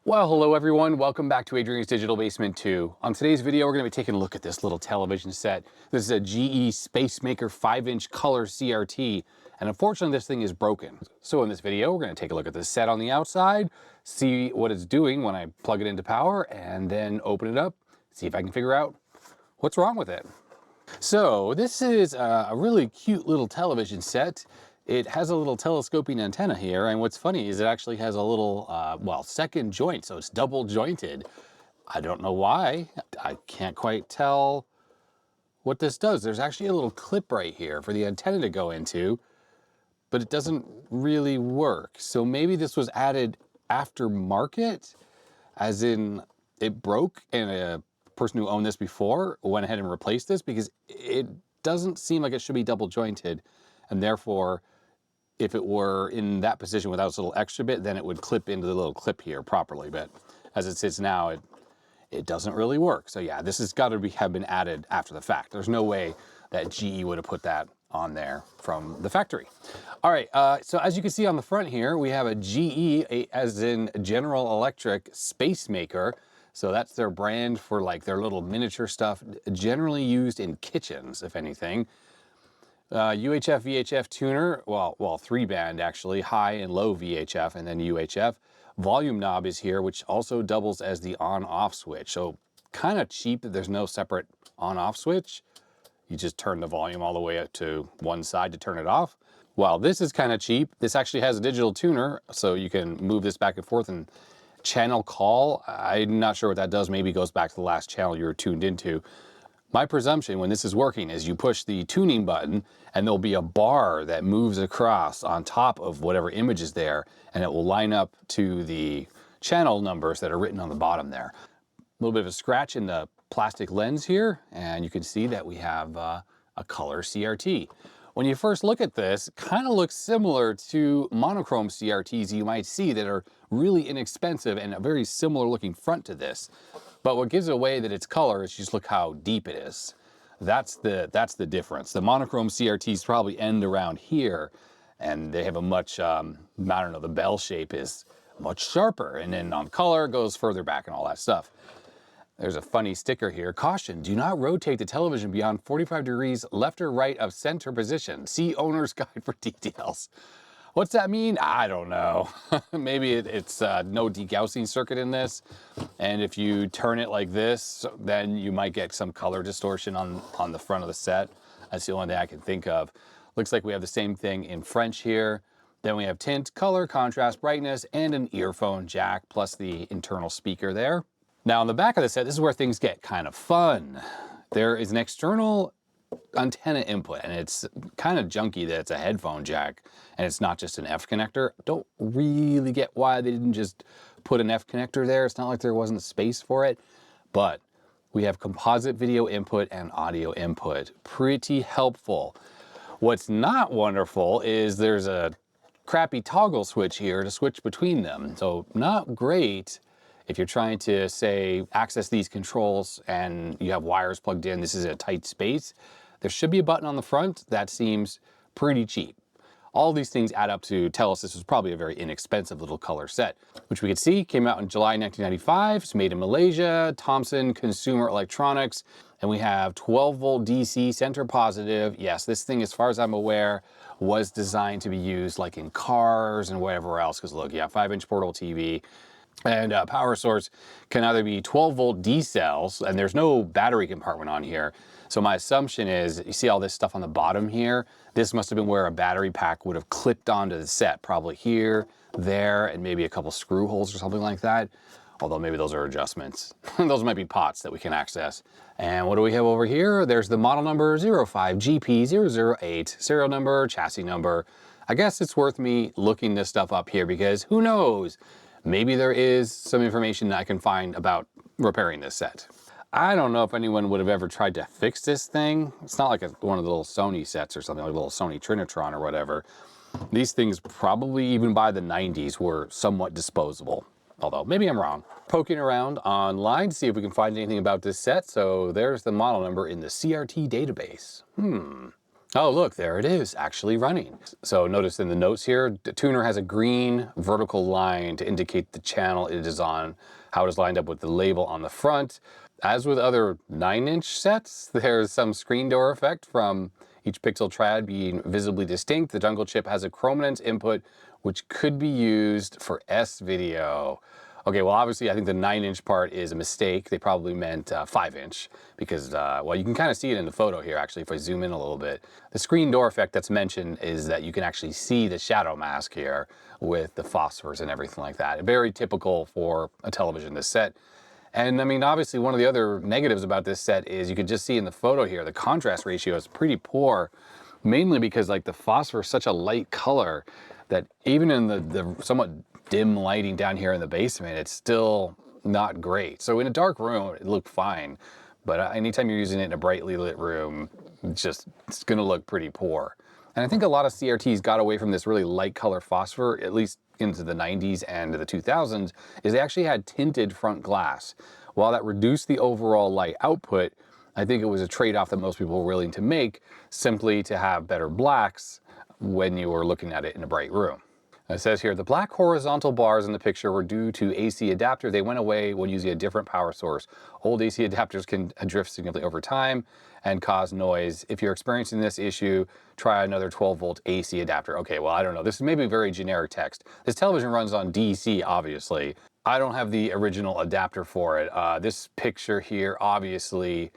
Well, hello everyone. Welcome back to Adrian's Digital Basement 2. On today's video, we're going to be taking a look at this little television set. This is a GE Spacemaker 5-inch color CRT, and unfortunately this thing is broken. So in this video, we're going to take a look at the set on the outside, see what it's doing when I plug it into power, and then open it up, see if I can figure out what's wrong with it. So this is a really cute little television set. It has a little telescoping antenna here, and what's funny is it actually has a little, second joint, so it's double jointed. I don't know why. I can't quite tell what this does. There's actually a little clip right here for the antenna to go into, but it doesn't really work. So maybe this was added aftermarket, as in it broke and a person who owned this before went ahead and replaced this, because it doesn't seem like it should be double jointed, and therefore if it were in that position without this little extra bit, then it would clip into the little clip here properly. But as it sits now, it doesn't really work. So yeah, this has got to have been added after the fact. There's no way that GE would have put that on there from the factory. All right, so as you can see on the front here, we have a GE, as in General Electric Spacemaker. So that's their brand for like their little miniature stuff, generally used in kitchens, if anything. UHF VHF tuner, well 3-band actually, high and low VHF and then UHF. Volume knob is here, which also doubles as the on-off switch. So kind of cheap that there's no separate on-off switch. You just turn the volume all the way up to one side to turn it off. While this is kind of cheap, this actually has a digital tuner, so you can move this back and forth and channel call. I'm not sure what that does. Maybe it goes back to the last channel you were tuned into. My presumption when this is working is you push the tuning button and there'll be a bar that moves across on top of whatever image is there, and it will line up to the channel numbers that are written on the bottom there. A little bit of a scratch in the plastic lens here, and you can see that we have a color CRT. When you first look at this, it kind of looks similar to monochrome CRTs you might see that are really inexpensive and a very similar looking front to this. But what gives it away that it's color is just look how deep it is. That's the difference. The monochrome CRTs probably end around here, and they have a much, I don't know, the bell shape is much sharper. And then on color, it goes further back and all that stuff. There's a funny sticker here. Caution, do not rotate the television beyond 45 degrees left or right of center position. See owner's guide for details. What's that mean? I don't know. Maybe it's no degaussing circuit in this. And if you turn it like this, then you might get some color distortion on the front of the set. That's the only thing I can think of. Looks like we have the same thing in French here. Then we have tint, color, contrast, brightness, and an earphone jack, plus the internal speaker there. Now on the back of the set, this is where things get kind of fun. There is an external antenna input, and it's kind of junky that it's a headphone jack and it's not just an F connector. Don't really get why they didn't just put an F connector there. It's not like there wasn't space for it, but we have composite video input and audio input. Pretty helpful. What's not wonderful is there's a crappy toggle switch here to switch between them. So not great if you're trying to, say, access these controls and you have wires plugged in. This is a tight space. There should be a button on the front. That seems pretty cheap. All these things add up to tell us this was probably a very inexpensive little color set, which we could see came out in July 1995. It's made in Malaysia, Thomson Consumer Electronics, and we have 12-volt DC center positive. Yes, this thing, as far as I'm aware, was designed to be used like in cars and whatever else, because look, yeah, 5-inch portable TV. And power source can either be 12-volt D cells, and there's no battery compartment on here. So my assumption is, you see all this stuff on the bottom here? This must have been where a battery pack would have clipped onto the set, probably here, there, and maybe a couple screw holes or something like that. Although maybe those are adjustments. Those might be pots that we can access. And what do we have over here? There's the model number 05GP008, serial number, chassis number. I guess it's worth me looking this stuff up here because who knows? Maybe there is some information that I can find about repairing this set. I don't know if anyone would have ever tried to fix this thing. It's not like one of the little Sony sets or something, like a little Sony Trinitron or whatever. These things probably even by the 90s were somewhat disposable. Although maybe I'm wrong. Poking around online to see if we can find anything about this set. So there's the model number in the CRT database. Oh, look, there it is, actually running. So notice in the notes here, the tuner has a green vertical line to indicate the channel it is on, how it is lined up with the label on the front. As with other 9-inch sets, there's some screen door effect from each pixel triad being visibly distinct. The jungle chip has a chrominance input, which could be used for S-video. Okay, well, obviously, I think the 9-inch part is a mistake. They probably meant 5-inch because, well, you can kind of see it in the photo here, actually, if I zoom in a little bit. The screen door effect that's mentioned is that you can actually see the shadow mask here with the phosphors and everything like that. Very typical for a television this set. And I mean, obviously, one of the other negatives about this set is you could just see in the photo here, the contrast ratio is pretty poor, mainly because like the phosphor is such a light color that even in the somewhat dim lighting down here in the basement, it's still not great. So in a dark room, it looked fine, but anytime you're using it in a brightly lit room, it's gonna look pretty poor. And I think a lot of CRTs got away from this really light color phosphor, at least into the 90s and the 2000s, is they actually had tinted front glass. While that reduced the overall light output, I think it was a trade-off that most people were willing to make simply to have better blacks when you were looking at it in a bright room. It says here, the black horizontal bars in the picture were due to AC adapter. They went away when using a different power source. Old AC adapters can drift significantly over time and cause noise. If you're experiencing this issue, try another 12-volt AC adapter. Okay, well, I don't know. This is maybe very generic text. This television runs on DC, obviously. I don't have the original adapter for it. This picture here, obviously,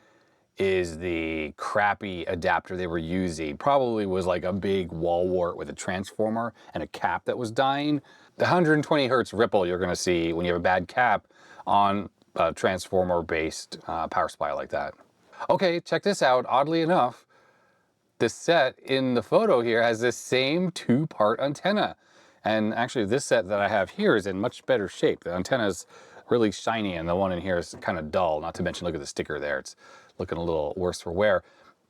is the crappy adapter they were using. Probably was like a big wall wart with a transformer and a cap that was dying. The 120 hertz ripple you're gonna see when you have a bad cap on a transformer-based power supply like that. Okay, check this out. Oddly enough, the set in the photo here has this same 2-part antenna. And actually this set that I have here is in much better shape. The antenna's really shiny and the one in here is kind of dull, not to mention look at the sticker there. It's looking a little worse for wear,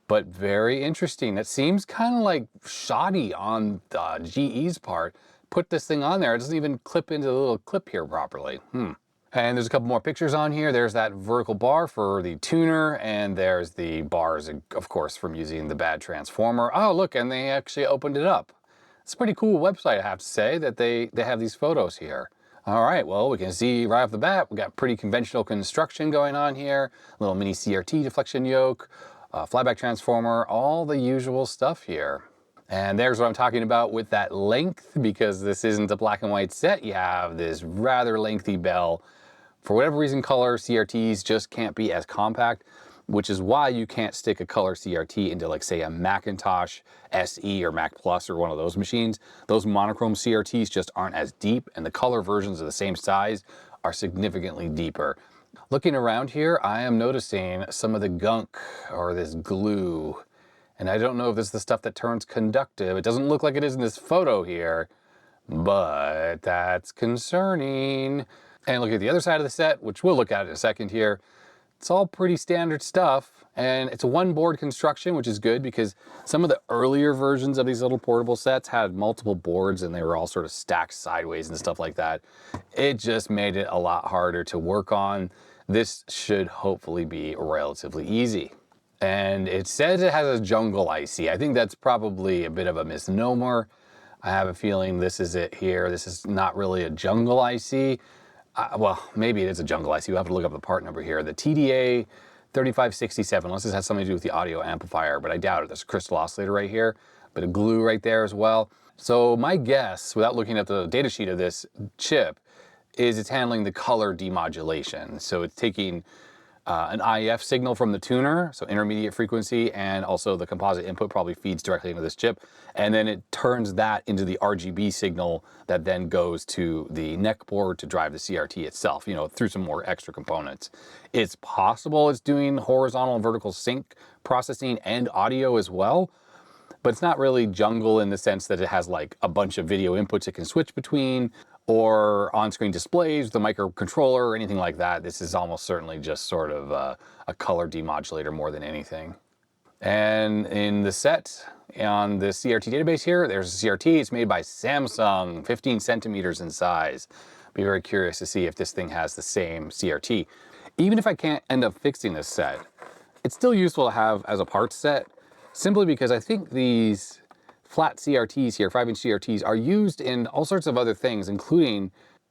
but very interesting. It seems kind of like shoddy on GE's part. Put this thing on there, it doesn't even clip into the little clip here properly. And there's a couple more pictures on here. There's that vertical bar for the tuner, and there's the bars, of course, from using the bad transformer. Oh, look, and they actually opened it up. It's a pretty cool website, I have to say, that they have these photos here. All right, well, we can see right off the bat, we got pretty conventional construction going on here. A little mini CRT deflection yoke, flyback transformer, all the usual stuff here. And there's what I'm talking about with that length, because this isn't a black and white set. You have this rather lengthy bell. For whatever reason, color CRTs just can't be as compact, which is why you can't stick a color CRT into, like, say, a Macintosh SE or Mac Plus or one of those machines. Those monochrome CRTs just aren't as deep, and the color versions of the same size are significantly deeper. Looking around here, I am noticing some of the gunk or this glue, and I don't know if this is the stuff that turns conductive. It doesn't look like it is in this photo here, but that's concerning. And look at the other side of the set, which we'll look at in a second here. It's all pretty standard stuff, and it's a one-board construction, which is good because some of the earlier versions of these little portable sets had multiple boards and they were all sort of stacked sideways and stuff like that. It just made it a lot harder to work on. This should hopefully be relatively easy. And it says it has a jungle IC. I think that's probably a bit of a misnomer. I have a feeling this is it here. This is not really a jungle IC. Well, maybe it is a jungle IC. We'll have to look up the part number here. The TDA 3567, unless this has something to do with the audio amplifier, but I doubt it. There's a crystal oscillator right here, bit of glue right there as well. So my guess, without looking at the data sheet of this chip, is it's handling the color demodulation. So it's taking an IF signal from the tuner, so intermediate frequency, and also the composite input probably feeds directly into this chip, and then it turns that into the RGB signal that then goes to the neck board to drive the CRT itself, you know, through some more extra components. It's possible it's doing horizontal and vertical sync processing and audio as well, but it's not really jungle in the sense that it has like a bunch of video inputs it can switch between, or on-screen displays with a microcontroller or anything like that. This is almost certainly just sort of a color demodulator more than anything. And in the set on the CRT database here, there's a CRT. It's made by Samsung, 15 centimeters in size. Be very curious to see if this thing has the same CRT. Even if I can't end up fixing this set, it's still useful to have as a parts set. simply because I think these flat CRTs here, 5-inch CRTs, are used in all sorts of other things, including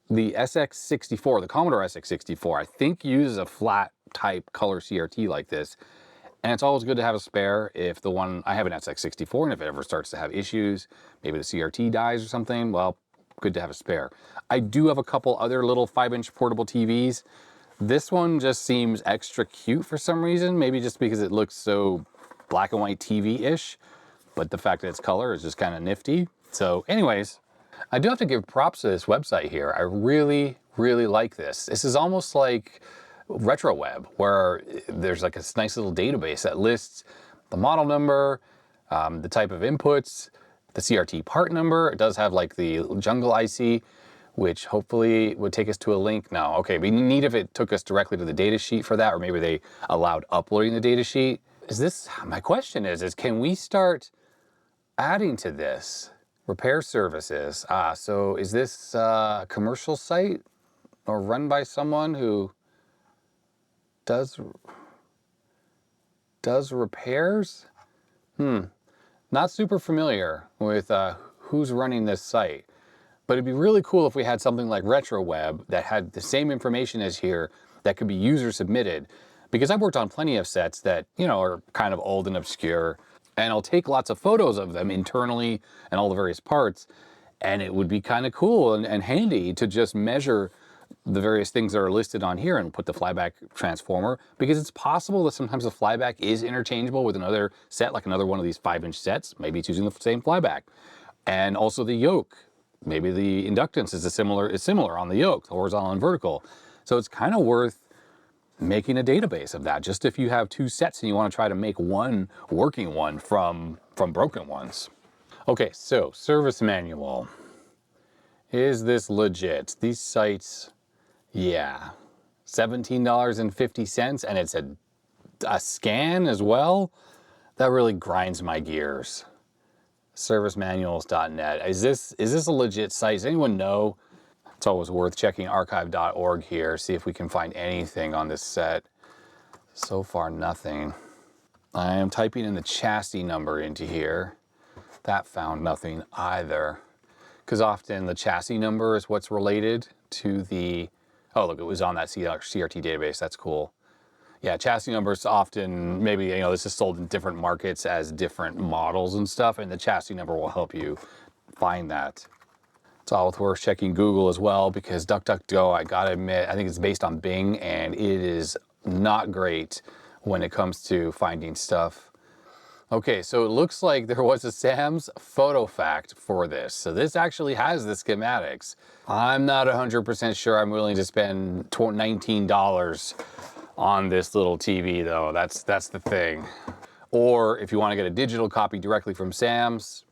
the SX64, the Commodore SX64, I think uses a flat type color CRT like this. And it's always good to have a spare if the one, I have an SX64, and if it ever starts to have issues, maybe the CRT dies or something, well, good to have a spare. I do have a couple other little 5-inch portable TVs. This one just seems extra cute for some reason, maybe just because it looks so black and white TV-ish, but the fact that it's color is just kind of nifty. So anyways, I do have to give props to this website here. I really, really like this. This is almost like RetroWeb, where there's like a nice little database that lists the model number, the type of inputs, the CRT part number. It does have like the Jungle IC, which hopefully would take us to a link. No, okay, we need if it took us directly to the data sheet for that, or maybe they allowed uploading the data sheet. Is this, my question is can we start adding to this? Repair services. So is this a commercial site or run by someone who does repairs? Not super familiar with who's running this site, but it'd be really cool if we had something like RetroWeb that had the same information as here that could be user submitted, because I've worked on plenty of sets that, you know, are kind of old and obscure, and I'll take lots of photos of them internally and all the various parts, and it would be kind of cool and handy to just measure the various things that are listed on here and put the flyback transformer, because it's possible that sometimes the flyback is interchangeable with another set, like another one of these 5-inch sets. Maybe it's using the same flyback. And also the yoke. Maybe the inductance is similar on the yoke, horizontal and vertical. So it's kind of worth making a database of that, just if you have two sets and you want to try to make one working one from broken ones. Okay, so service manual. Is this legit? These sites, yeah, $17.50, and it's a scan as well? That really grinds my gears. Servicemanuals.net. Is this a legit site? Does anyone know? It's always worth checking archive.org here, see if we can find anything on this set. So far, nothing. I am typing in the chassis number into here. That found nothing either. Because often the chassis number is what's related to the, oh look, it was on that CRT database, that's cool. Yeah, chassis numbers often, maybe, you know, this is sold in different markets as different models and stuff, and the chassis number will help you find that. It's always worth checking Google as well, because DuckDuckGo, I gotta admit, I think it's based on Bing, and it is not great when it comes to finding stuff. Okay, so it looks like there was a Sam's photo fact for this. So this actually has the schematics. I'm not 100% sure I'm willing to spend $19 on this little TV though. That's the thing. Or if you want to get a digital copy directly from Sam's,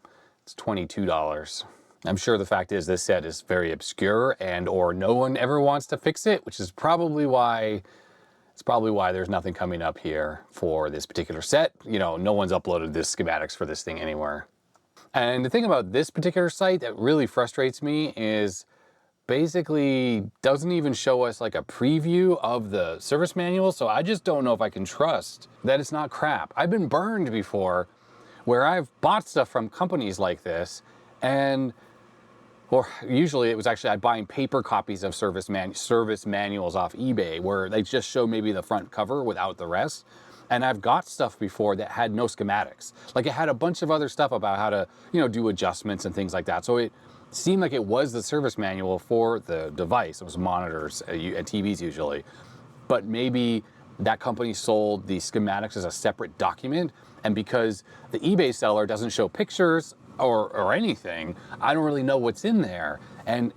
it's $22. I'm sure the fact is this set is very obscure or no one ever wants to fix it, which is probably why there's nothing coming up here for this particular set. You know, no one's uploaded this schematics for this thing anywhere. And the thing about this particular site that really frustrates me is basically doesn't even show us like a preview of the service manual. So I just don't know if I can trust that it's not crap. I've been burned before where I've bought stuff from companies like this, and or usually it was actually I'm buying paper copies of service manuals off eBay where they just show maybe the front cover without the rest. And I've got stuff before that had no schematics. Like it had a bunch of other stuff about how to, you know, do adjustments and things like that. So it seemed like it was the service manual for the device. It was monitors and TVs usually. But maybe that company sold the schematics as a separate document. And because the eBay seller doesn't show pictures or anything, I don't really know what's in there. And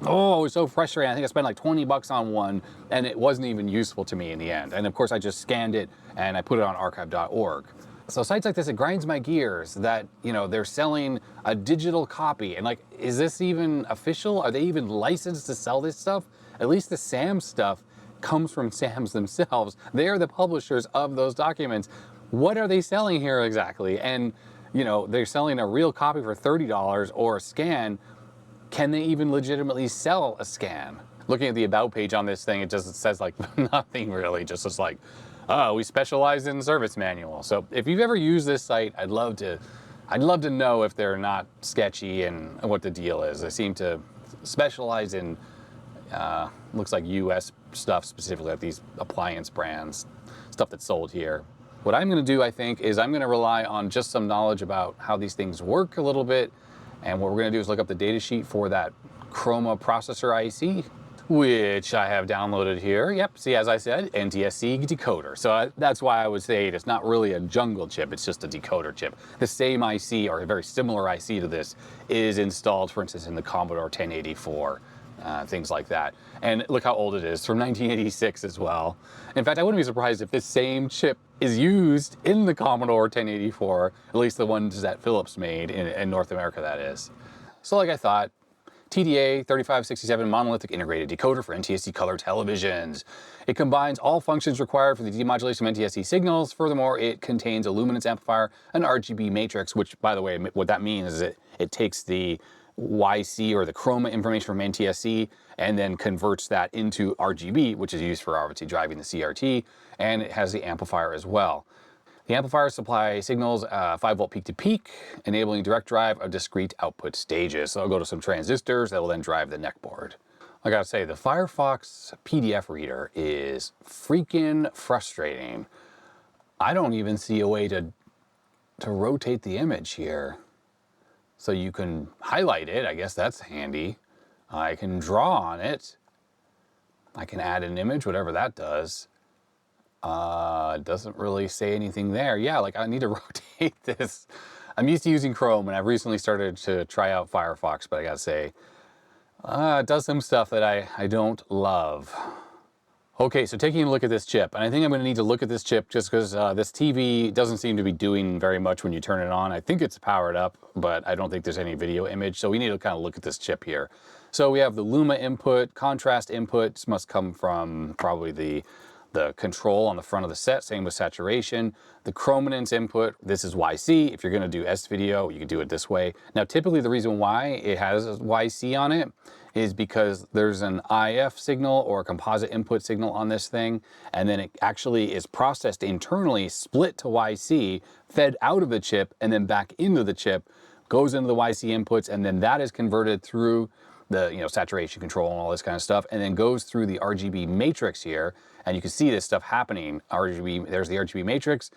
oh, it was so frustrating. I think I spent like 20 bucks on one and it wasn't even useful to me in the end. And of course I just scanned it and I put it on archive.org. So sites like this, it grinds my gears that, you know, they're selling a digital copy and like, is this even official? Are they even licensed to sell this stuff? At least the Sam's stuff comes from Sam's themselves. They are the publishers of those documents. What are they selling here exactly? And you know, they're selling a real copy for $30 or a scan. Can they even legitimately sell a scan? Looking at the about page on this thing, it says like nothing really, just like oh, we specialize in service manual. So if you've ever used this site, I'd love to know if they're not sketchy and what the deal is. They seem to specialize in, looks like US stuff, specifically at these appliance brands, stuff that's sold here. What I'm gonna do, I think, is I'm gonna rely on just some knowledge about how these things work a little bit. And what we're gonna do is look up the data sheet for that Chroma processor IC, which I have downloaded here. Yep, see, as I said, NTSC decoder. So that's why I would say it's not really a jungle chip, it's just a decoder chip. The same IC, or a very similar IC to this, is installed, for instance, in the Commodore 1084. Things like that. And look how old it is, from 1986 as well. In fact, I wouldn't be surprised if this same chip is used in the Commodore 1084, at least the ones that Philips made in North America, that is. So like I thought, TDA 3567 monolithic integrated decoder for NTSC color televisions. It combines all functions required for the demodulation of NTSC signals. Furthermore, it contains a luminance amplifier, an RGB matrix, which, by the way, what that means is it takes the YC, or the chroma information from NTSC, and then converts that into RGB, which is used for obviously driving the CRT, and it has the amplifier as well. The amplifiers supply signals 5-volt peak to peak, enabling direct drive of discrete output stages. So I'll go to some transistors that will then drive the neck board. I gotta say, the Firefox PDF reader is freaking frustrating. I don't even see a way to rotate the image here. So you can highlight it, I guess that's handy. I can draw on it. I can add an image, whatever that does. It doesn't really say anything there. Yeah, like I need to rotate this. I'm used to using Chrome, and I've recently started to try out Firefox, but I gotta say, it does some stuff that I don't love. Okay, so taking a look at this chip, and I think I'm gonna need to look at this chip just because this TV doesn't seem to be doing very much when you turn it on. I think it's powered up, but I don't think there's any video image, so we need to kind of look at this chip here. So we have the Luma input, contrast inputs must come from probably the control on the front of the set, same with saturation. The chrominance input, this is YC. If you're gonna do S video, you can do it this way. Now, typically the reason why it has a YC on it is because there's an IF signal or a composite input signal on this thing, and then it actually is processed internally, split to YC, fed out of the chip, and then back into the chip, goes into the YC inputs, and then that is converted through the saturation control and all this kind of stuff, and then goes through the RGB matrix here, and you can see this stuff happening. RGB, there's the RGB matrix,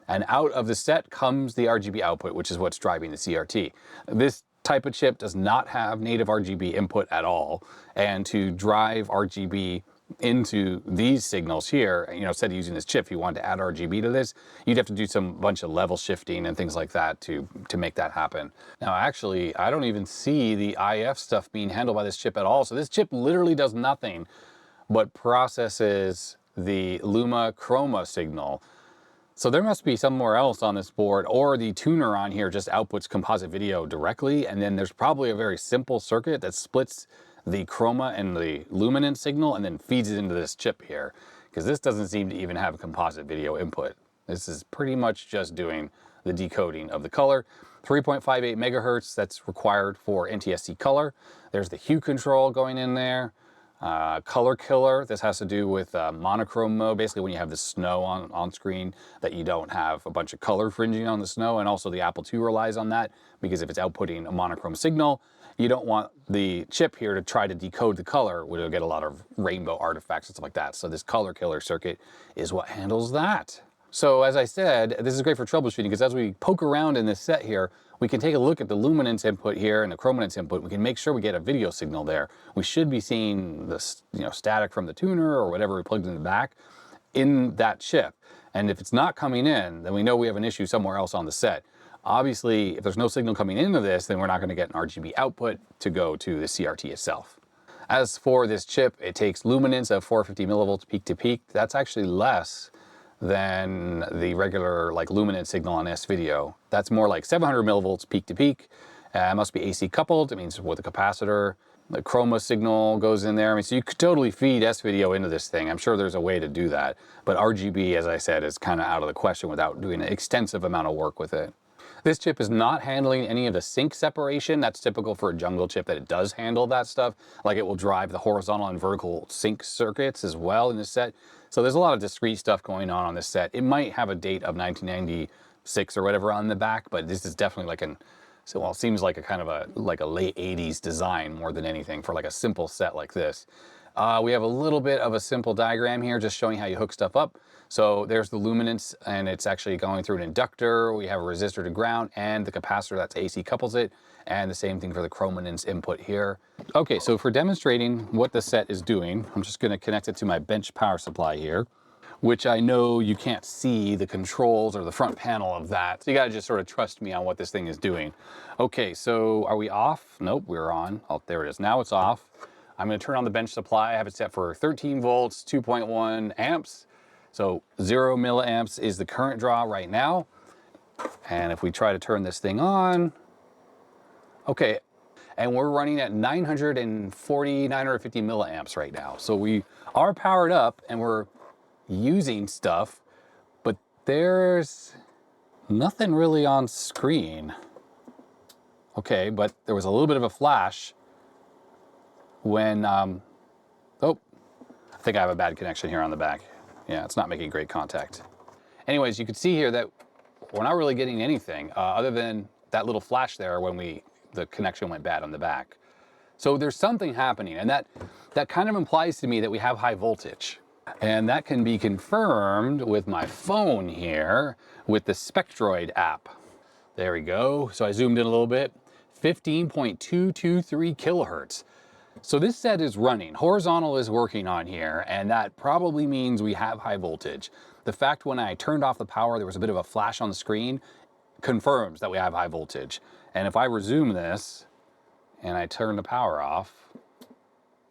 and out of the set comes the RGB output, which is what's driving the CRT. This type of chip does not have native RGB input at all, and to drive RGB into these signals here, instead of using this chip, if you wanted to add RGB to this, you'd have to do some bunch of level shifting and things like that to make that happen. Now, actually, I don't even see the IF stuff being handled by this chip at all. So this chip literally does nothing but processes the Luma Chroma signal. So there must be somewhere else on this board, or the tuner on here just outputs composite video directly, and then there's probably a very simple circuit that splits the chroma and the luminance signal and then feeds it into this chip here, because this doesn't seem to even have a composite video input. This is pretty much just doing the decoding of the color. 3.58 megahertz, that's required for NTSC color. There's the hue control going in there. Color killer, this has to do with monochrome mode, basically when you have the snow on screen, that you don't have a bunch of color fringing on the snow, and also the Apple II relies on that, because if it's outputting a monochrome signal, you don't want the chip here to try to decode the color, where you'll get a lot of rainbow artifacts and stuff like that. So this color killer circuit is what handles that. So as I said, this is great for troubleshooting, because as we poke around in this set here, we can take a look at the luminance input here and the chrominance input. We can make sure we get a video signal there. We should be seeing this, static from the tuner or whatever we plugged in the back in that chip. And if it's not coming in, then we know we have an issue somewhere else on the set. Obviously, if there's no signal coming into this, then we're not going to get an RGB output to go to the CRT itself. As for this chip, it takes luminance of 450 millivolts peak to peak. That's actually less than the regular luminance signal on S-Video. That's more like 700 millivolts peak to peak. It must be AC coupled. It means with a capacitor. The chroma signal goes in there. So you could totally feed S-Video into this thing. I'm sure there's a way to do that. But RGB, as I said, is kind of out of the question without doing an extensive amount of work with it. This chip is not handling any of the sync separation. That's typical for a jungle chip, that it does handle that stuff. Like it will drive the horizontal and vertical sync circuits as well in this set. So there's a lot of discrete stuff going on this set. It might have a date of 1996 or whatever on the back, but this is definitely like well, it seems like a kind of a late 80s design more than anything for like a simple set like this. We have a little bit of a simple diagram here just showing how you hook stuff up. So there's the luminance, and it's actually going through an inductor. We have a resistor to ground and the capacitor that's AC couples it, and the same thing for the chrominance input here. Okay, so for demonstrating what the set is doing, I'm just going to connect it to my bench power supply here, which I know you can't see the controls or the front panel of that. So you got to just sort of trust me on what this thing is doing. Okay, so are we off? Nope, we're on. Oh, there it is. Now it's off. I'm going to turn on the bench supply. I have it set for 13 volts, 2.1 amps. So 0 milliamps is the current draw right now. And if we try to turn this thing on, okay, and we're running at 940, 950 milliamps right now. So we are powered up and we're using stuff, but there's nothing really on screen. Okay, but there was a little bit of a flash when, oh, I think I have a bad connection here on the back. Yeah, it's not making great contact. Anyways, you can see here that we're not really getting anything other than that little flash there when the connection went bad on the back. So there's something happening, and that kind of implies to me that we have high voltage. And that can be confirmed with my phone here with the Spectroid app. There we go. So I zoomed in a little bit. 15.223 kilohertz. So this set is running. Horizontal is working on here, and that probably means we have high voltage. The fact when I turned off the power, there was a bit of a flash on the screen, confirms that we have high voltage. And if I resume this and I turn the power off,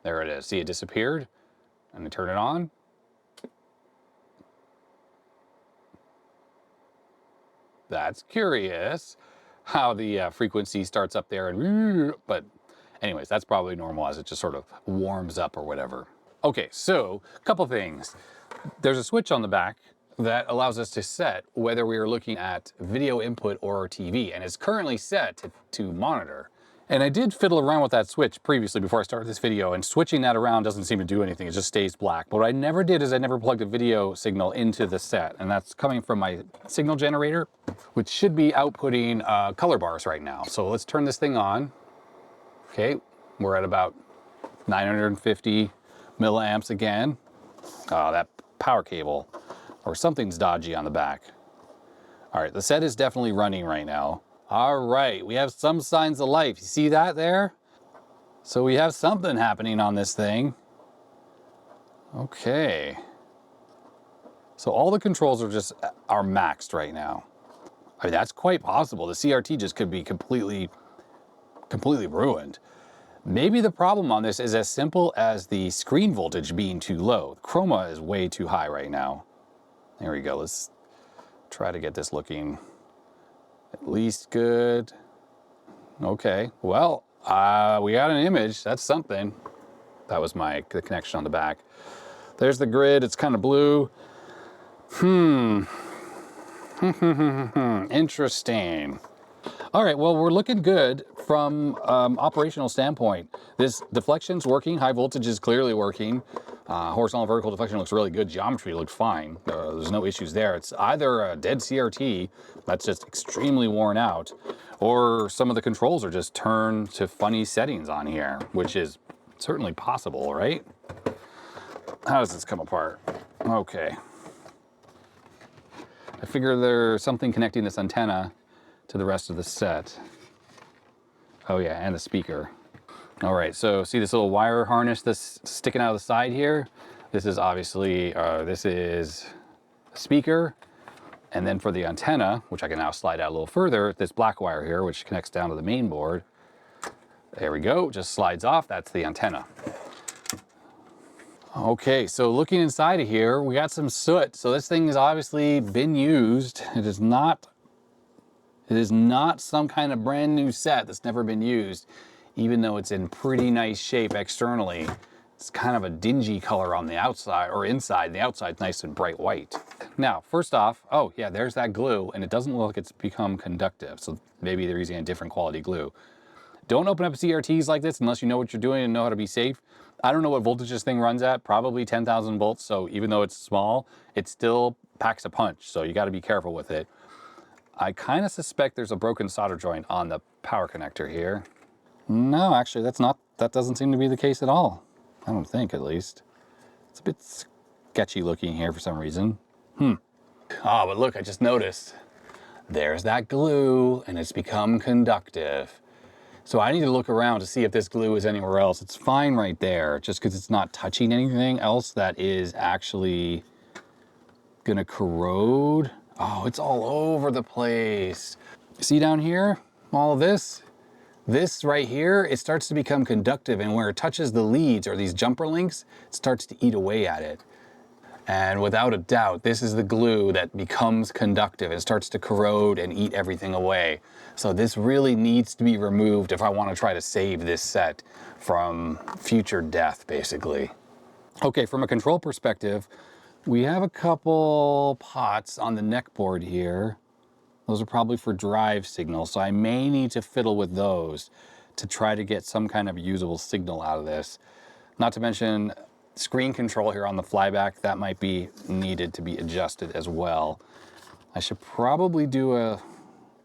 there it is. See, it disappeared, and I turn it on. That's curious how the frequency starts up there, but anyways, that's probably normal as it just sort of warms up or whatever. Okay, so a couple things. There's a switch on the back that allows us to set whether we are looking at video input or TV, and it's currently set to monitor. And I did fiddle around with that switch previously before I started this video, and switching that around doesn't seem to do anything, it just stays black. But what I never did is I never plugged a video signal into the set, and that's coming from my signal generator, which should be outputting color bars right now. So let's turn this thing on. Okay, we're at about 950 milliamps again. That power cable, or something's dodgy on the back. All right, the set is definitely running right now. All right, we have some signs of life. You see that there? So we have something happening on this thing. Okay. So all the controls are maxed right now. I mean, that's quite possible. The CRT just could be completely ruined. Maybe the problem on this is as simple as the screen voltage being too low. The chroma is way too high right now. There we go. Let's try to get this looking at least good. Okay, well, we got an image. That's something. That was the connection on the back. There's the grid. It's kind of blue. Interesting. All right, well, we're looking good from operational standpoint. This deflection's working. High voltage is clearly working. Horizontal vertical deflection looks really good. Geometry looked fine. There's no issues there. It's either a dead CRT that's just extremely worn out, or some of the controls are just turned to funny settings on here, which is certainly possible, right? How does this come apart? Okay. I figure there's something connecting this antenna to the rest of the set. Oh yeah, and the speaker. All right, so see this little wire harness that's sticking out of the side here? This is obviously, this is a speaker. And then for the antenna, which I can now slide out a little further, this black wire here, which connects down to the main board. There we go, just slides off, that's the antenna. Okay, so looking inside of here, we got some soot. So this thing has obviously been used. It is not some kind of brand new set that's never been used, even though it's in pretty nice shape externally. It's kind of a dingy color on the outside or inside. The outside's nice and bright white. Now, first off, oh yeah, there's that glue, and it doesn't look like it's become conductive, so maybe they're using a different quality glue. Don't open up CRTs like this unless you know what you're doing and know how to be safe. I don't know what voltage this thing runs at, probably 10,000 volts, so even though it's small, it still packs a punch, so you gotta be careful with it. I kind of suspect there's a broken solder joint on the power connector here. No, actually, that doesn't seem to be the case at all. I don't think, at least. It's a bit sketchy looking here for some reason. Oh, but look, I just noticed. There's that glue, and it's become conductive. So I need to look around to see if this glue is anywhere else. It's fine right there, just because it's not touching anything else that is actually gonna corrode. Oh, it's all over the place. See down here, all of this? This right here, it starts to become conductive, and where it touches the leads or these jumper links, it starts to eat away at it. And without a doubt, this is the glue that becomes conductive. It starts to corrode and eat everything away. So this really needs to be removed if I want to try to save this set from future death, basically. Okay, from a control perspective, we have a couple pots on the neck board here. Those are probably for drive signals, so I may need to fiddle with those to try to get some kind of usable signal out of this. Not to mention screen control here on the flyback, that might be needed to be adjusted as well. I should probably do a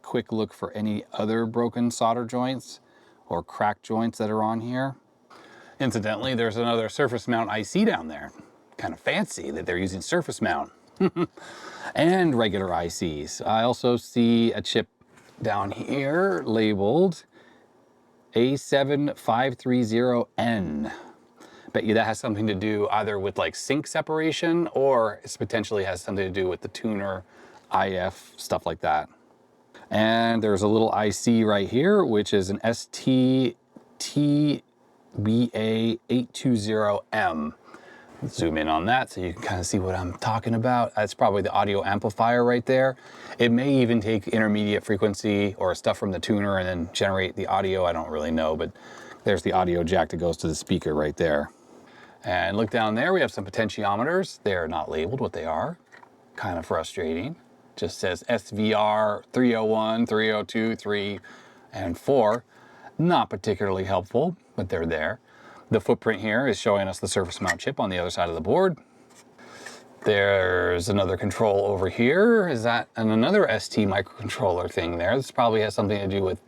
quick look for any other broken solder joints or cracked joints that are on here. Incidentally, there's another surface mount IC down there. Kind of fancy that they're using surface mount. And regular ICs. I also see a chip down here labeled A7530N. Bet you that has something to do either with like sync separation, or it potentially has something to do with the tuner, IF, stuff like that. And there's a little IC right here, which is an STTBA820M. Zoom in on that so you can kind of see what I'm talking about. That's probably the audio amplifier right there. It may even take intermediate frequency or stuff from the tuner and then generate the audio. I don't really know, but there's the audio jack that goes to the speaker right there. And look down there, we have some potentiometers. They're not labeled what they are. Kind of frustrating. Just says SVR 301, 302, 3, and 4. Not particularly helpful, but they're there. The footprint here is showing us the surface mount chip on the other side of the board. There's another control over here. Is that another ST microcontroller thing there? This probably has something to do with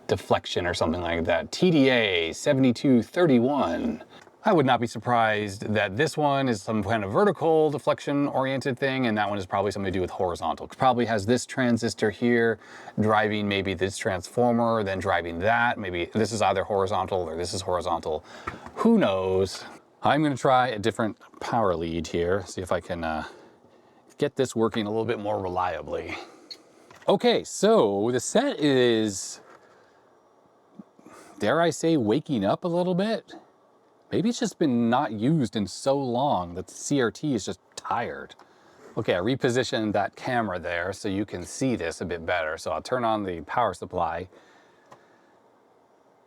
deflection or something like that. TDA 7231. I would not be surprised that this one is some kind of vertical deflection oriented thing, and that one is probably something to do with horizontal. It probably has this transistor here driving maybe this transformer, then driving that. Maybe this is either horizontal or this is horizontal. Who knows? I'm gonna try a different power lead here, see if I can get this working a little bit more reliably. Okay, so the set is, dare I say, waking up a little bit? Maybe it's just been not used in so long that the CRT is just tired. Okay, I repositioned that camera there so you can see this a bit better. So I'll turn on the power supply.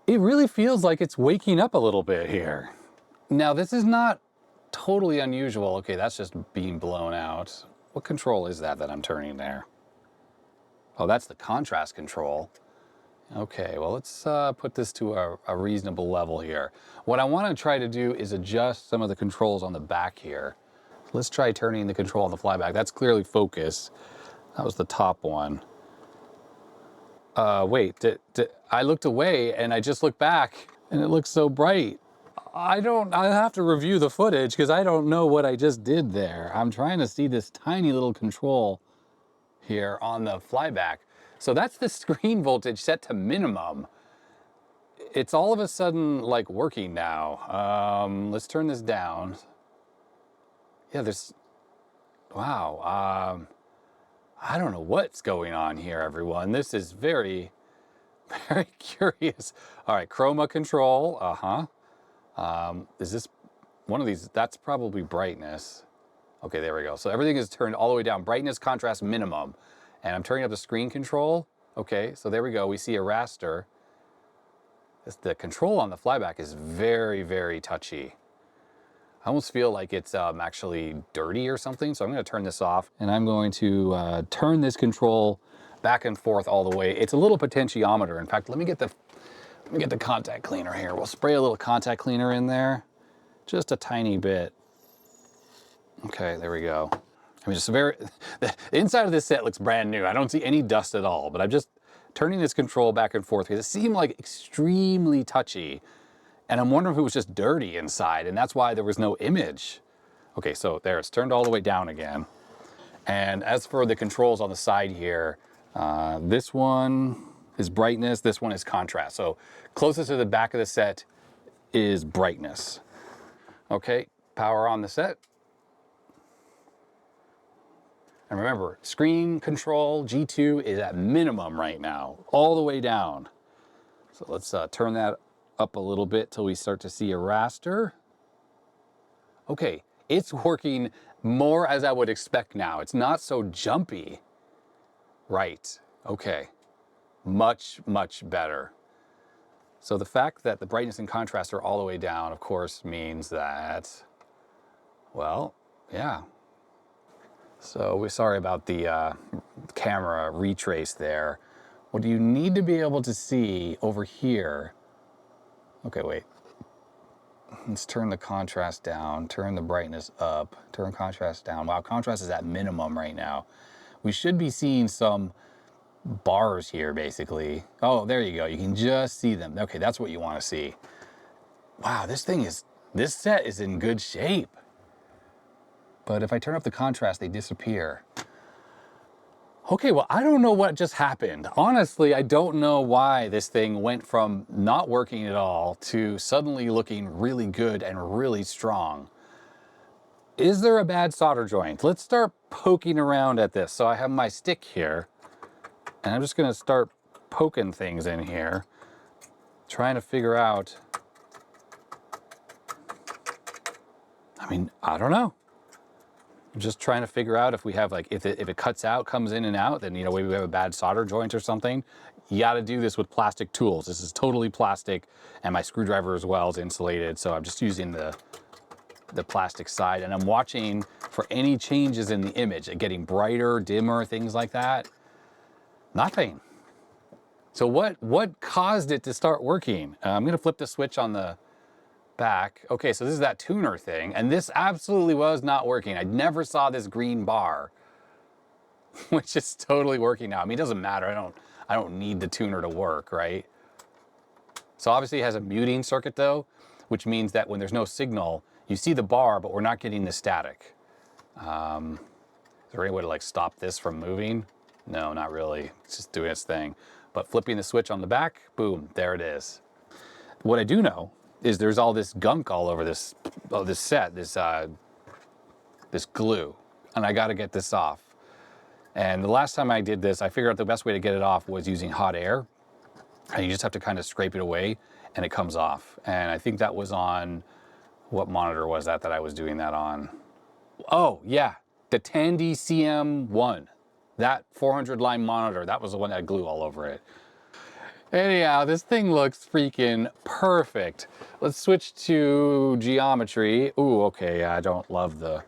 It really feels like it's waking up a little bit here. Now, this is not totally unusual. Okay, that's just being blown out. What control is that I'm turning there? Oh, that's the contrast control. Okay, well, let's put this to a reasonable level here. What I want to try to do is adjust some of the controls on the back here. Let's try turning the control on the flyback. That's clearly focus. That was the top one. Wait, I looked away and I just looked back and it looks so bright. I'll have to review the footage because I don't know what I just did there. I'm trying to see this tiny little control here on the flyback. So that's the screen voltage set to minimum. It's all of a sudden like working now. Let's turn this down. Yeah, wow. I don't know what's going on here, everyone. This is very, very curious. All right, chroma control, is this one of these? That's probably brightness. Okay, there we go. So everything is turned all the way down. Brightness, contrast, minimum. And I'm turning up the screen control. Okay, so there we go. We see a raster. The control on the flyback is very, very touchy. I almost feel like it's actually dirty or something. So I'm going to turn this off, and I'm going to turn this control back and forth all the way. It's a little potentiometer. In fact, let me get the contact cleaner here. We'll spray a little contact cleaner in there, just a tiny bit. Okay, there we go. I mean, just the inside of this set looks brand new. I don't see any dust at all, but I'm just turning this control back and forth because it seemed like extremely touchy. And I'm wondering if it was just dirty inside, and that's why there was no image. Okay, so there, it's turned all the way down again. And as for the controls on the side here, this one is brightness, this one is contrast. So closest to the back of the set is brightness. Okay, power on the set. And remember, screen control G2 is at minimum right now, all the way down. So let's turn that up a little bit till we start to see a raster. Okay, it's working more as I would expect now. It's not so jumpy. Right, okay, much, much better. So the fact that the brightness and contrast are all the way down, of course, means that, well, yeah. So we're sorry about the camera retrace there. What you need to be able to see over here, okay, wait. Let's turn the contrast down, turn the brightness up, turn contrast down. Wow, contrast is at minimum right now. We should be seeing some bars here, basically. Oh, there you go. You can just see them. Okay, that's what you want to see. Wow, this set is in good shape. But if I turn up the contrast, they disappear. Okay, well, I don't know what just happened. Honestly, I don't know why this thing went from not working at all to suddenly looking really good and really strong. Is there a bad solder joint? Let's start poking around at this. So I have my stick here, and I'm just gonna start poking things in here, trying to figure out, I mean, I don't know. I'm just trying to figure out if we have like, if it cuts out, comes in and out, then, you know, maybe we have a bad solder joint or something. You gotta do this with plastic tools. This is totally plastic, and my screwdriver as well is insulated. So I'm just using the plastic side, and I'm watching for any changes in the image, like getting brighter, dimmer, things like that. Nothing. So what caused it to start working? I'm gonna flip the switch on the back. Okay, so this is that tuner thing, and this absolutely was not working. I never saw this green bar, which is totally working now. I mean, it doesn't matter. I don't need the tuner to work, right? So obviously it has a muting circuit though, which means that when there's no signal, you see the bar, but we're not getting the static. Is there any way to like stop this from moving? No, not really. It's just doing its thing. But flipping the switch on the back, boom, there it is. What I do know is there's all this gunk all over this set, this glue, and I got to get this off. And the last time I did this, I figured out the best way to get it off was using hot air, and you just have to kind of scrape it away, and it comes off. And I think that was on, what monitor was that I was doing that on? Oh yeah, the Tandy CM1, that 400 line monitor. That was the one that had glue all over it. Anyhow, this thing looks freaking perfect. Let's switch to geometry. Ooh, okay, I don't love the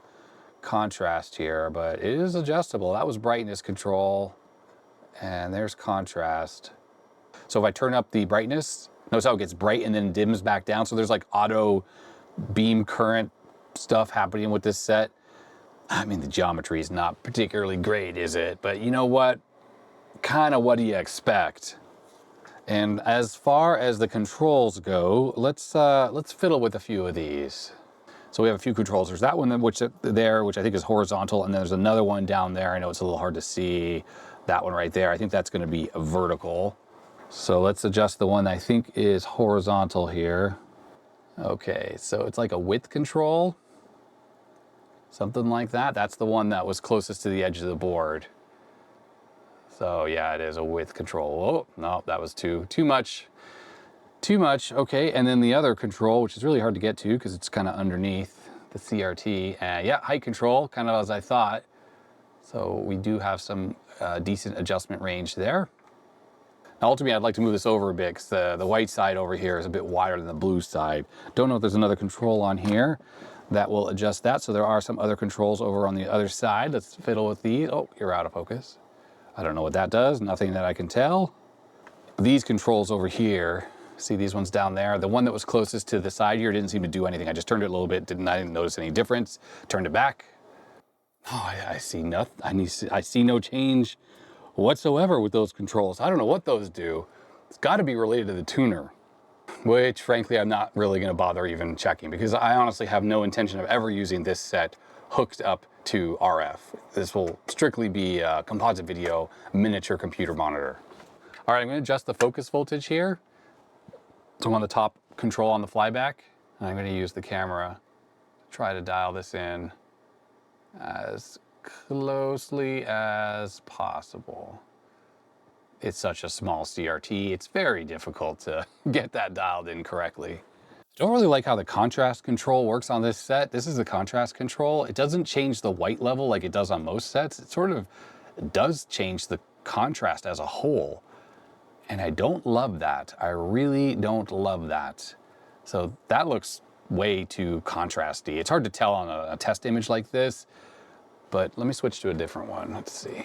contrast here, but it is adjustable. That was brightness control, and there's contrast. So if I turn up the brightness, notice how it gets bright and then dims back down. So there's like auto beam current stuff happening with this set. I mean, the geometry is not particularly great, is it? But you know what? Kind of what do you expect? And as far as the controls go, let's fiddle with a few of these. So we have a few controls. There's that one which I think is horizontal, and then there's another one down there. I know it's a little hard to see. That one right there, I think that's going to be vertical. So let's adjust the one I think is horizontal here. Okay, so it's like a width control, something like that. That's the one that was closest to the edge of the board. So yeah, it is a width control. Oh, no, that was too much. Too much, okay. And then the other control, which is really hard to get to because it's kind of underneath the CRT. Yeah, height control, kind of as I thought. So we do have some decent adjustment range there. Now, ultimately, I'd like to move this over a bit because the white side over here is a bit wider than the blue side. Don't know if there's another control on here. that will adjust that. So there are some other controls over on the other side. Let's fiddle with these. Oh, you're out of focus. I don't know what that does, nothing that I can tell. These controls over here, see these ones down there? The one that was closest to the side here didn't seem to do anything. I just turned it a little bit, I didn't notice any difference. Turned it back. Oh, I see nothing. I see no change whatsoever with those controls. I don't know what those do. It's got to be related to the tuner, which frankly I'm not really going to bother even checking, because I honestly have no intention of ever using this set hooked up to RF. This will strictly be a composite video miniature computer monitor. All right, I'm going to adjust the focus voltage here. So I'm on the top control on the flyback, and I'm going to use the camera to try to dial this in as closely as possible. It's such a small CRT, it's very difficult to get that dialed in correctly. I don't really like how the contrast control works on this set. This is the contrast control. It doesn't change the white level like it does on most sets. It sort of does change the contrast as a whole. And I don't love that. I really don't love that. So that looks way too contrasty. It's hard to tell on a test image like this, but let me switch to a different one. Let's see.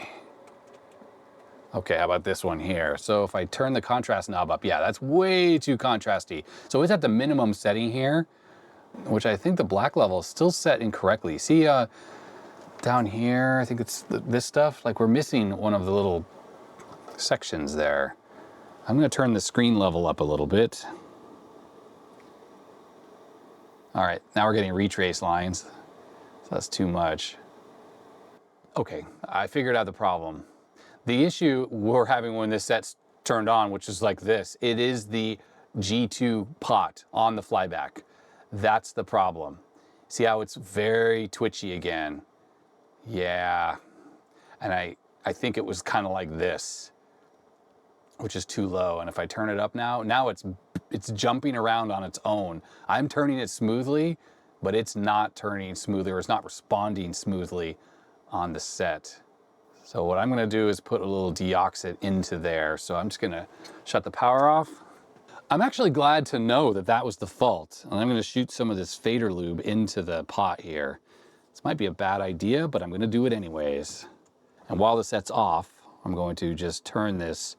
Okay, how about this one here? So if I turn the contrast knob up, yeah, that's way too contrasty. So it's at the minimum setting here, which I think the black level is still set incorrectly. See down here, I think it's this stuff, like we're missing one of the little sections there. I'm gonna turn the screen level up a little bit. All right, now we're getting retrace lines. So that's too much. Okay, I figured out the problem. The issue we're having when this set's turned on, which is like this, it is the G2 pot on the flyback. That's the problem. See how it's very twitchy again? Yeah, and I think it was kind of like this, which is too low. And if I turn it up now it's jumping around on its own. I'm turning it smoothly, but it's not turning smoothly, or it's not responding smoothly on the set. So what I'm gonna do is put a little Deoxit into there. So I'm just gonna shut the power off. I'm actually glad to know that that was the fault. And I'm gonna shoot some of this fader lube into the pot here. This might be a bad idea, but I'm gonna do it anyways. And while the set's off, I'm going to just turn this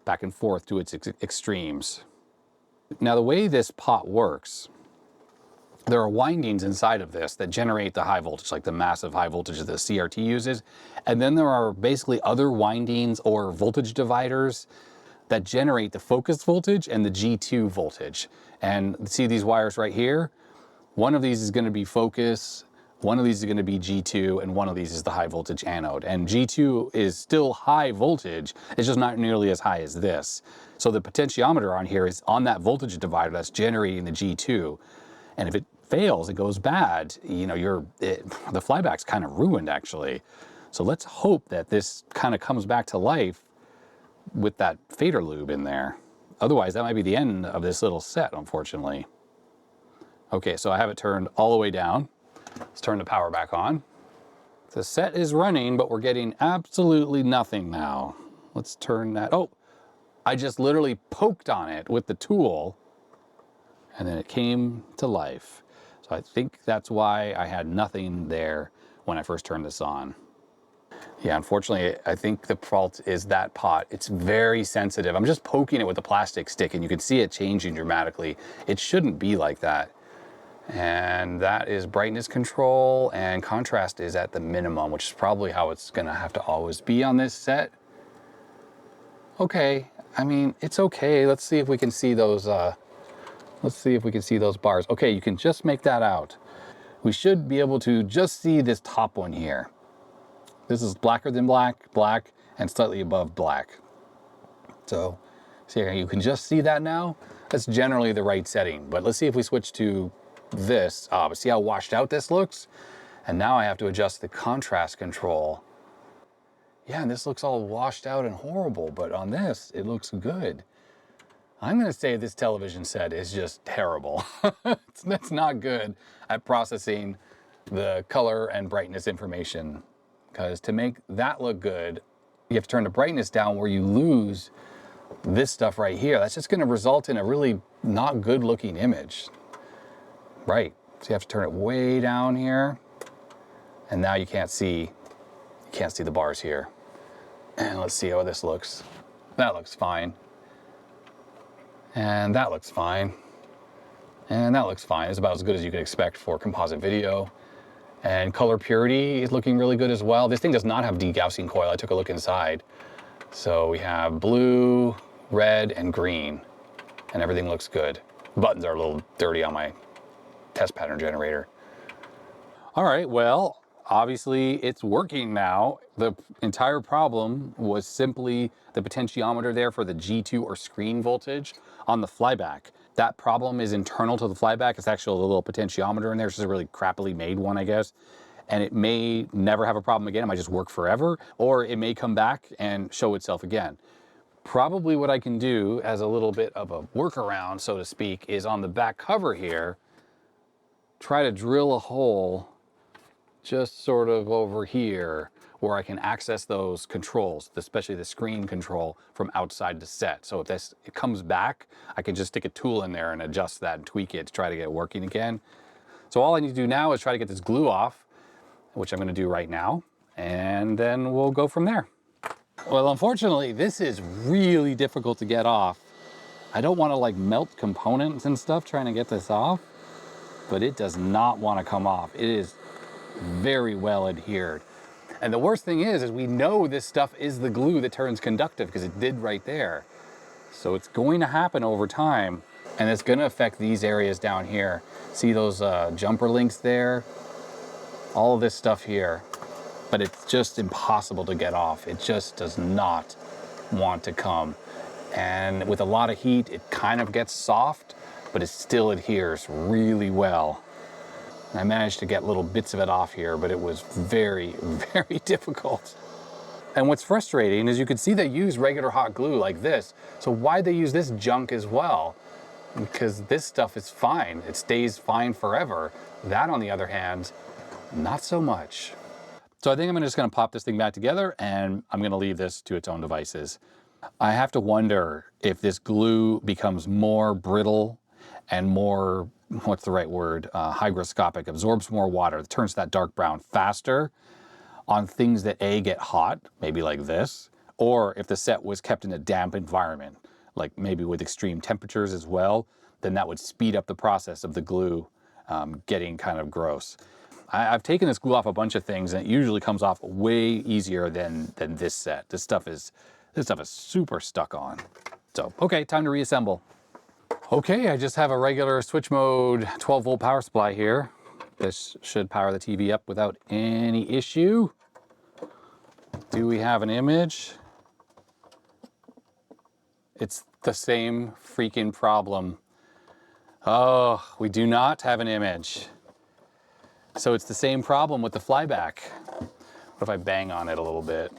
back and forth to its extremes. Now the way this pot works, there are windings inside of this that generate the high voltage, like the massive high voltage that the CRT uses. And then there are basically other windings or voltage dividers that generate the focus voltage and the G2 voltage. And see these wires right here? One of these is gonna be focus, one of these is gonna be G2, and one of these is the high voltage anode. And G2 is still high voltage, it's just not nearly as high as this. So the potentiometer on here is on that voltage divider that's generating the G2. And if it fails, it goes bad, you know, the flyback's kind of ruined actually. So let's hope that this kind of comes back to life with that fader lube in there. Otherwise, that might be the end of this little set, unfortunately. Okay, so I have it turned all the way down. Let's turn the power back on. The set is running, but we're getting absolutely nothing now. Let's turn that, oh, I just literally poked on it with the tool and then it came to life. So I think that's why I had nothing there when I first turned this on. Yeah, unfortunately, I think the fault is that pot. It's very sensitive. I'm just poking it with a plastic stick and you can see it changing dramatically. It shouldn't be like that. And that is brightness control, and contrast is at the minimum, which is probably how it's gonna have to always be on this set. Okay, I mean, it's okay. Let's see if we can see those, bars. Okay, you can just make that out. We should be able to just see this top one here. This is blacker than black, black, and slightly above black. So, see, you can just see that now. That's generally the right setting, but let's see if we switch to this. See how washed out this looks? And now I have to adjust the contrast control. Yeah, and this looks all washed out and horrible, but on this, it looks good. I'm gonna say this television set is just terrible. It's not good at processing the color and brightness information, because to make that look good, you have to turn the brightness down where you lose this stuff right here. That's just gonna result in a really not good looking image. Right, So you have to turn it way down here. And now you can't see the bars here. And let's see how this looks. That looks fine. And that looks fine. And that looks fine. It's about as good as you could expect for composite video. And color purity is looking really good as well. This thing does not have degaussing coil. I took a look inside. So we have blue, red, and green. And everything looks good. Buttons are a little dirty on my test pattern generator. All right, well, obviously it's working now. The entire problem was simply the potentiometer there for the G2 or screen voltage on the flyback. That problem is internal to the flyback. It's actually a little potentiometer in there. It's just a really crappily made one, I guess. And it may never have a problem again. It might just work forever, or it may come back and show itself again. Probably what I can do as a little bit of a workaround, so to speak, is on the back cover here, try to drill a hole just sort of over here where I can access those controls, especially the screen control from outside the set. So if it comes back, I can just stick a tool in there and adjust that and tweak it to try to get it working again. So all I need to do now is try to get this glue off, which I'm going to do right now, and then we'll go from there. Well, unfortunately, this is really difficult to get off. I don't want to like melt components and stuff trying to get this off, but it does not want to come off. It is very well adhered. And the worst thing is we know this stuff is the glue that turns conductive because it did right there. So it's going to happen over time, and it's going to affect these areas down here. See those jumper links there? All of this stuff here, but it's just impossible to get off. It just does not want to come. And with a lot of heat, it kind of gets soft, but it still adheres really well. I managed to get little bits of it off here, but it was very, very difficult. And what's frustrating is you can see they use regular hot glue like this. So why'd they use this junk as well? Because this stuff is fine. It stays fine forever. That, on the other hand, not so much. So I think I'm just gonna pop this thing back together and I'm gonna leave this to its own devices. I have to wonder if this glue becomes more brittle and more, what's the right word, hygroscopic, absorbs more water, it turns that dark brown faster on things that A, get hot, maybe like this, or if the set was kept in a damp environment, like maybe with extreme temperatures as well, then that would speed up the process of the glue getting kind of gross. I've taken this glue off a bunch of things and it usually comes off way easier than this set. This stuff is super stuck on. So, okay, time to reassemble. Okay, I just have a regular switch mode 12 volt power supply here. This should power the TV up without any issue. Do we have an image? It's the same freaking problem. Oh, we do not have an image. So it's the same problem with the flyback. What if I bang on it a little bit?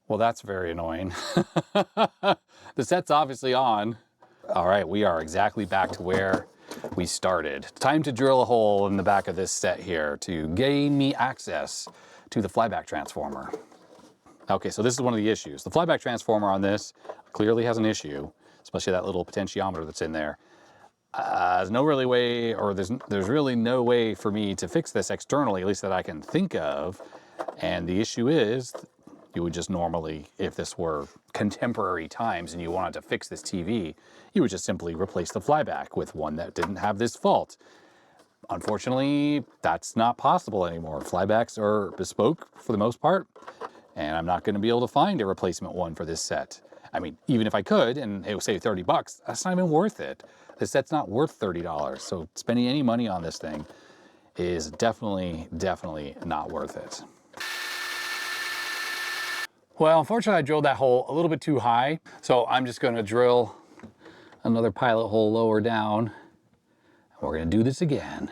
Well, that's very annoying. The set's obviously on. All right, we are exactly back to where we started. Time to drill a hole in the back of this set here to gain me access to the flyback transformer. Okay, so this is one of the issues. The flyback transformer on this clearly has an issue, especially that little potentiometer that's in there. There's no really way, or there's really no way for me to fix this externally, at least that I can think of. And the issue is, you would just normally, if this were contemporary times and you wanted to fix this TV, you would just simply replace the flyback with one that didn't have this fault. Unfortunately, that's not possible anymore. Flybacks are bespoke for the most part, and I'm not going to be able to find a replacement one for this set. I mean, even if I could, and it would save 30 bucks, that's not even worth it. This set's not worth $30, so spending any money on this thing is definitely not worth it. Well, unfortunately, I drilled that hole a little bit too high, so I'm just gonna drill another pilot hole lower down, and we're gonna do this again.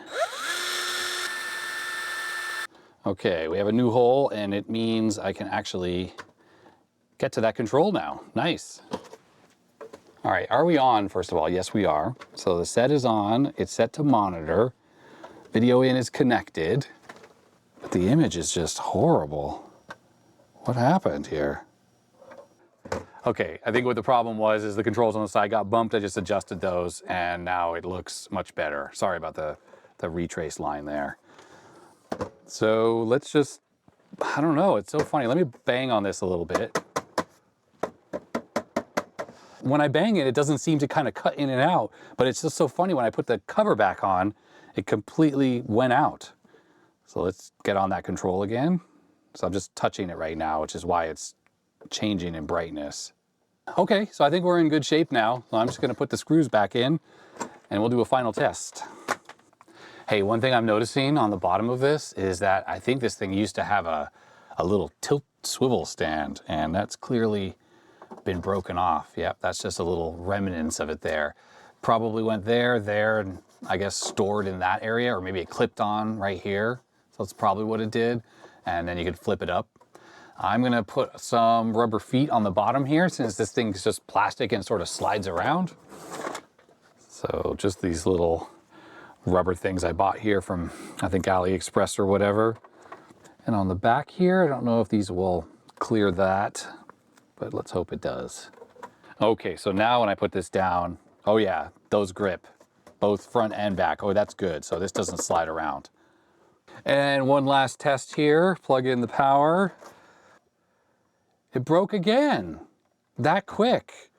Okay, we have a new hole, and it means I can actually get to that control now. Nice. All right, are we on, first of all? Yes, we are. So the set is on, it's set to monitor. Video in is connected, but the image is just horrible. What happened here? Okay, I think what the problem was is the controls on the side got bumped. I just adjusted those and now it looks much better. Sorry about the retrace line there. So let's just, I don't know, it's so funny. Let me bang on this a little bit. When I bang it, it doesn't seem to kind of cut in and out, but it's just so funny when I put the cover back on, it completely went out. So let's get on that control again. So I'm just touching it right now, which is why it's changing in brightness. Okay, so I think we're in good shape now. So I'm just gonna put the screws back in and we'll do a final test. Hey, one thing I'm noticing on the bottom of this is that I think this thing used to have a little tilt swivel stand, and that's clearly been broken off. Yep, that's just a little remnants of it there. Probably went there, and I guess stored in that area, or maybe it clipped on right here. So that's probably what it did. And then you could flip it up. I'm gonna put some rubber feet on the bottom here since this thing's just plastic and sort of slides around. So just these little rubber things I bought here from, I think, AliExpress or whatever. And on the back here, I don't know if these will clear that, but let's hope it does. Okay, so now when I put this down, oh yeah, those grip, both front and back. Oh, that's good. So this doesn't slide around. And one last test here, plug in the power. It broke again, that quick.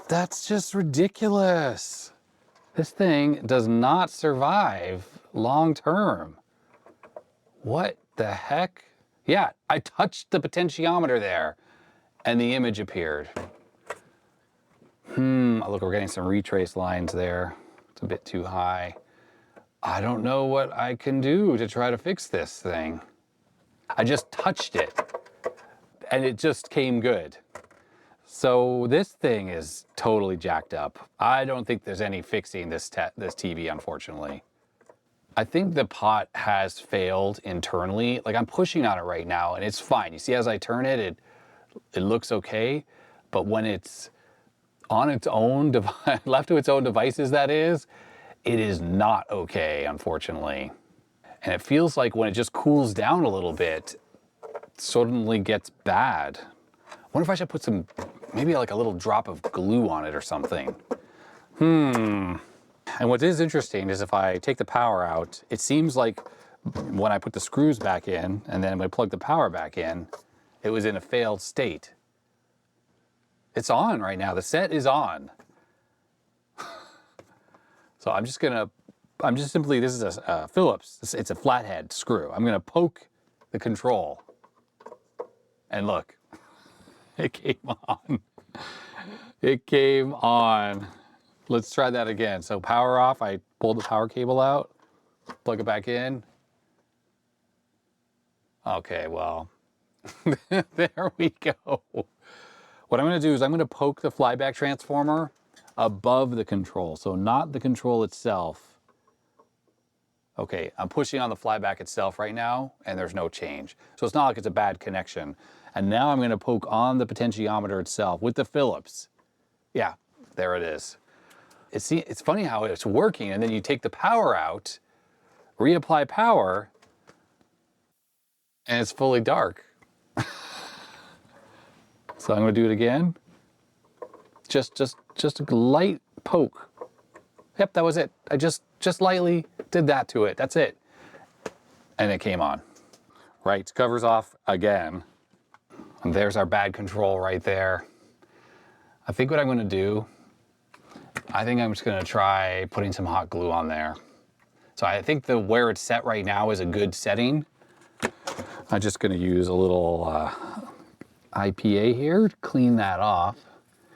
That's just ridiculous. This thing does not survive long term. What the heck? Yeah, I touched the potentiometer there and the image appeared. Look, we're getting some retrace lines there. It's a bit too high. I don't know what I can do to try to fix this thing. I just touched it and it just came good. So this thing is totally jacked up. I don't think there's any fixing this TV, unfortunately. I think the pot has failed internally. Like, I'm pushing on it right now and it's fine. You see, as I turn it, it looks okay. But when it's on its own, left to its own devices, that is, it is not okay, unfortunately. And it feels like when it just cools down a little bit, it suddenly gets bad. I wonder if I should put some, maybe like a little drop of glue on it or something. And what is interesting is if I take the power out, it seems like when I put the screws back in and then when I plug the power back in, it was in a failed state. It's on right now. The set is on. So I'm just simply, this is a Phillips. It's a flathead screw. I'm gonna poke the control and look, it came on. It came on. Let's try that again. So power off, I pulled the power cable out, plug it back in. Okay, well, there we go. What I'm gonna do is I'm gonna poke the flyback transformer above the control, so not the control itself. Okay, I'm pushing on the flyback itself right now, and there's no change. So it's not like it's a bad connection. And now I'm gonna poke on the potentiometer itself with the Phillips. Yeah, there it is. It's funny how it's working, and then you take the power out, reapply power, and it's fully dark. So I'm gonna do it again. Just a light poke. Yep, that was it. I just lightly did that to it. That's it. And it came on. Right, cover's off again. And there's our bad control right there. I think what I'm gonna do, I think I'm just gonna try putting some hot glue on there. So I think where it's set right now is a good setting. I'm just gonna use a little IPA here to clean that off.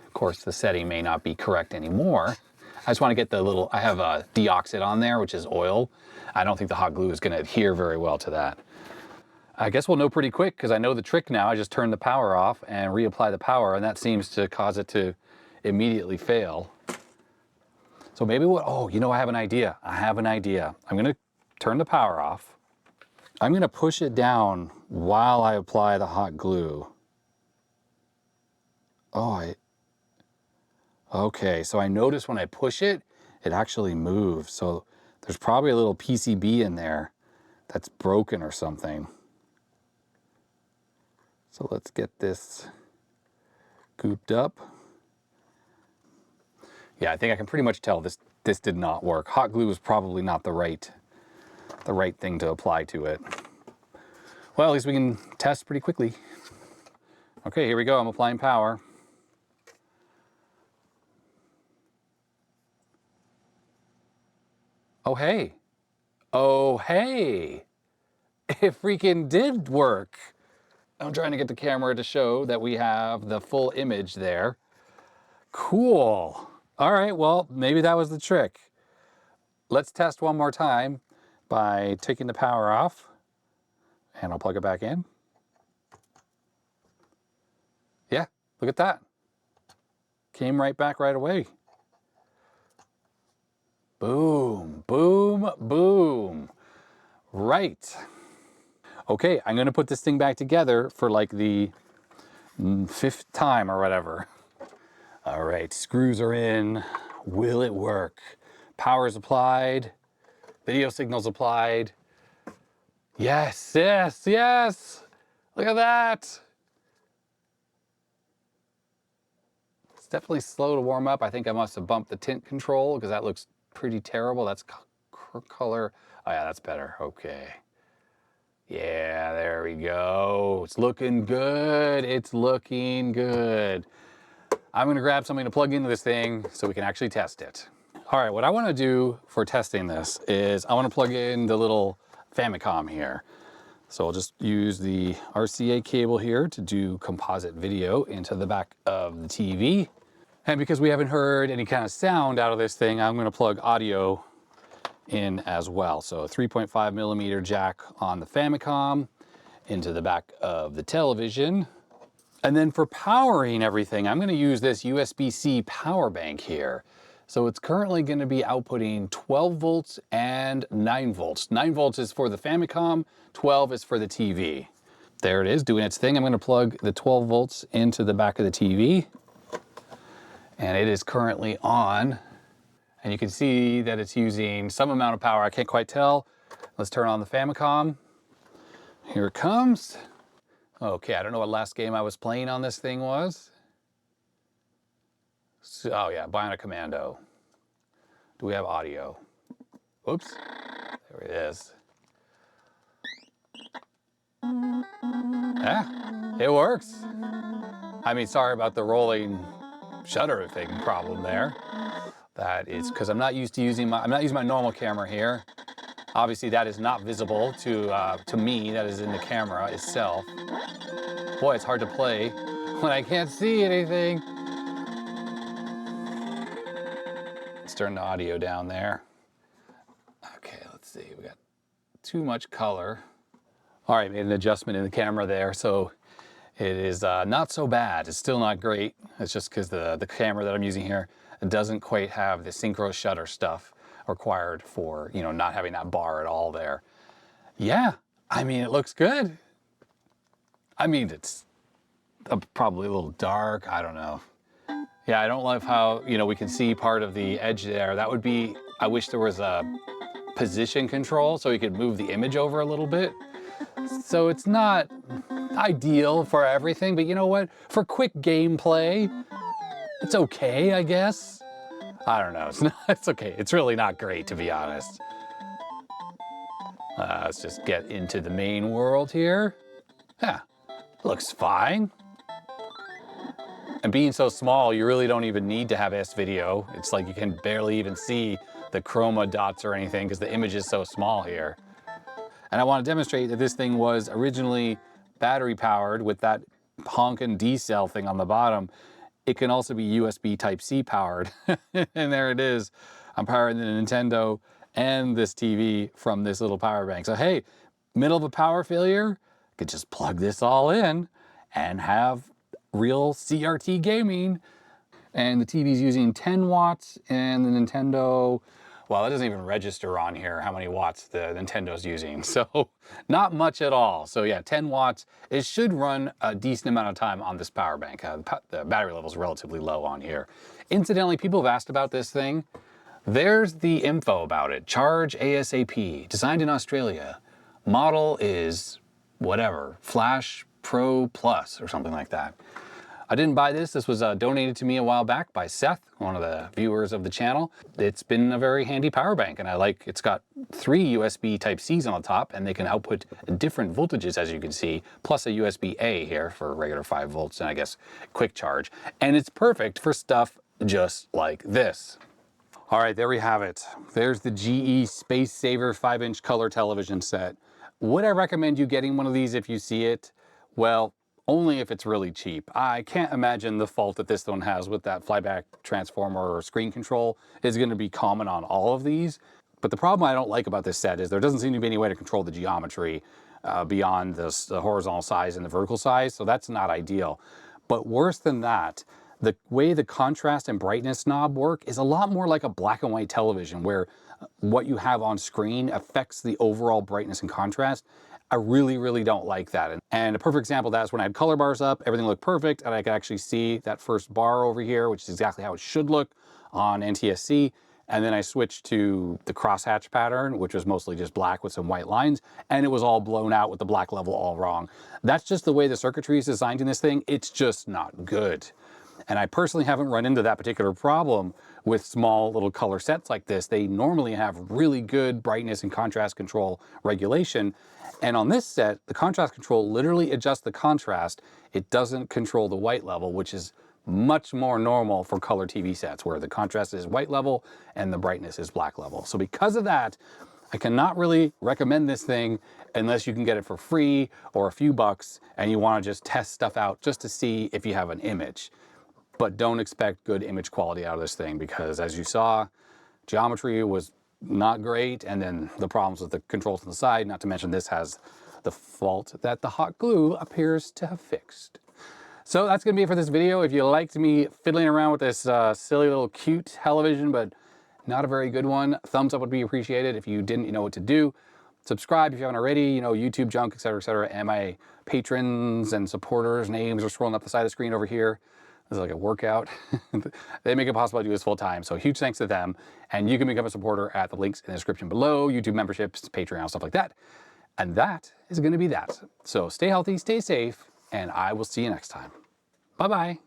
Of course, the setting may not be correct anymore. I just wanna get I have a Deoxit on there, which is oil. I don't think the hot glue is gonna adhere very well to that. I guess we'll know pretty quick because I know the trick now. I just turn the power off and reapply the power, and that seems to cause it to immediately fail. So maybe oh, you know, I have an idea. I'm gonna turn the power off. I'm gonna push it down while I apply the hot glue. Okay, so I notice when I push it, it actually moves. So there's probably a little PCB in there that's broken or something. So let's get this scooped up. Yeah, I think I can pretty much tell this did not work. Hot glue was probably not the right thing to apply to it. Well, at least we can test pretty quickly. Okay, here we go. I'm applying power. Oh, hey. Oh, hey. It freaking did work. I'm trying to get the camera to show that we have the full image there. Cool. All right, well, maybe that was the trick. Let's test one more time by taking the power off, and I'll plug it back in. Yeah, look at that. Came right back right away. Boom, boom, boom. Right. Okay, I'm gonna put this thing back together for like the 5th time or whatever. All right, screws are in. Will it work? Power is applied. Video signals applied. Yes, yes, yes. Look at that. It's definitely slow to warm up. I think I must have bumped the tint control because that looks pretty terrible. That's color. Oh yeah, that's better. Okay. Yeah, there we go. It's looking good. It's looking good. I'm gonna grab something to plug into this thing so we can actually test it. All right, what I wanna do for testing this is I wanna plug in the little Famicom here. So I'll just use the RCA cable here to do composite video into the back of the TV. And because we haven't heard any kind of sound out of this thing, I'm gonna plug audio in as well. So a 3.5 millimeter jack on the Famicom into the back of the television. And then for powering everything, I'm gonna use this USB-C power bank here. So it's currently gonna be outputting 12 volts and 9 volts. 9 volts is for the Famicom, 12 is for the TV. There it is, doing its thing. I'm gonna plug the 12 volts into the back of the TV. And it is currently on. And you can see that it's using some amount of power. I can't quite tell. Let's turn on the Famicom. Here it comes. Okay, I don't know what last game I was playing on this thing was. So, oh yeah, Bionic Commando. Do we have audio? Oops, there it is. Yeah, it works. I mean, sorry about the rolling shutter thing problem there. That is because I'm not used to using my normal camera here. Obviously, that is not visible to me. That is in the camera itself. Boy, it's hard to play when I can't see anything. Let's turn the audio down there. Okay, let's see. We got too much color. All right, made an adjustment in the camera there, so it is not so bad. It's still not great. It's just because the camera that I'm using here doesn't quite have the synchro shutter stuff required for, you know, not having that bar at all there. Yeah, I mean, it looks good. I mean, it's probably a little dark. I don't know. Yeah, I don't love how, you know, we can see part of the edge there. That would be, I wish there was a position control so you could move the image over a little bit. So it's not ideal for everything, but you know what? For quick gameplay, it's okay, I guess. I don't know, it's okay. It's really not great, to be honest. Let's just get into the main world here. Yeah, looks fine. And being so small, you really don't even need to have S-video. It's like you can barely even see the chroma dots or anything because the image is so small here. And I want to demonstrate that this thing was originally battery powered with that honkin' D-cell thing on the bottom. It can also be USB Type-C powered. And there it is. I'm powering the Nintendo and this TV from this little power bank. So hey, middle of a power failure, could just plug this all in and have real CRT gaming. And the TV's using 10 watts and the Nintendo, well, it doesn't even register on here how many watts the Nintendo's using. So not much at all. So yeah, 10 watts. It should run a decent amount of time on this power bank. The battery level is relatively low on here. Incidentally, people have asked about this thing. There's the info about it. Charge ASAP, designed in Australia. Model is whatever, Flash Pro Plus or something like that. I didn't buy this. This was donated to me a while back by Seth, one of the viewers of the channel. It's been a very handy power bank, and it's got 3 USB Type-Cs on the top, and they can output different voltages, as you can see, plus a USB-A here for regular 5 volts and I guess quick charge. And it's perfect for stuff just like this. All right, there we have it. There's the GE Spacemaker 5-inch color television set. Would I recommend you getting one of these if you see it? Well, only if it's really cheap. I can't imagine the fault that this one has with that flyback transformer or screen control is going to be common on all of these. But the problem I don't like about this set is there doesn't seem to be any way to control the geometry beyond the horizontal size and the vertical size, so that's not ideal. But worse than that, the way the contrast and brightness knob work is a lot more like a black and white television, where what you have on screen affects the overall brightness and contrast. I really, really don't like that. And a perfect example of that is when I had color bars up, everything looked perfect, and I could actually see that first bar over here, which is exactly how it should look on NTSC. And then I switched to the crosshatch pattern, which was mostly just black with some white lines, and it was all blown out with the black level all wrong. That's just the way the circuitry is designed in this thing. It's just not good. And I personally haven't run into that particular problem with small little color sets like this. They normally have really good brightness and contrast control regulation. And on this set, the contrast control literally adjusts the contrast. It doesn't control the white level, which is much more normal for color TV sets, where the contrast is white level and the brightness is black level. So because of that, I cannot really recommend this thing unless you can get it for free or a few bucks and you want to just test stuff out just to see if you have an image. But don't expect good image quality out of this thing, because as you saw, geometry was not great, and then the problems with the controls on the side, not to mention this has the fault that the hot glue appears to have fixed. So that's gonna be it for this video. If you liked me fiddling around with this silly little cute television, but not a very good one, thumbs up would be appreciated. If you didn't, you know what to do. Subscribe if you haven't already, you know, YouTube junk, etc., and my patrons and supporters' names are scrolling up the side of the screen over here. This is like a workout. They make it possible to do this full time, so huge thanks to them. And you can become a supporter at the links in the description below, YouTube memberships, Patreon, stuff like that. And that is going to be that. So stay healthy, stay safe, and I will see you next time. Bye-bye.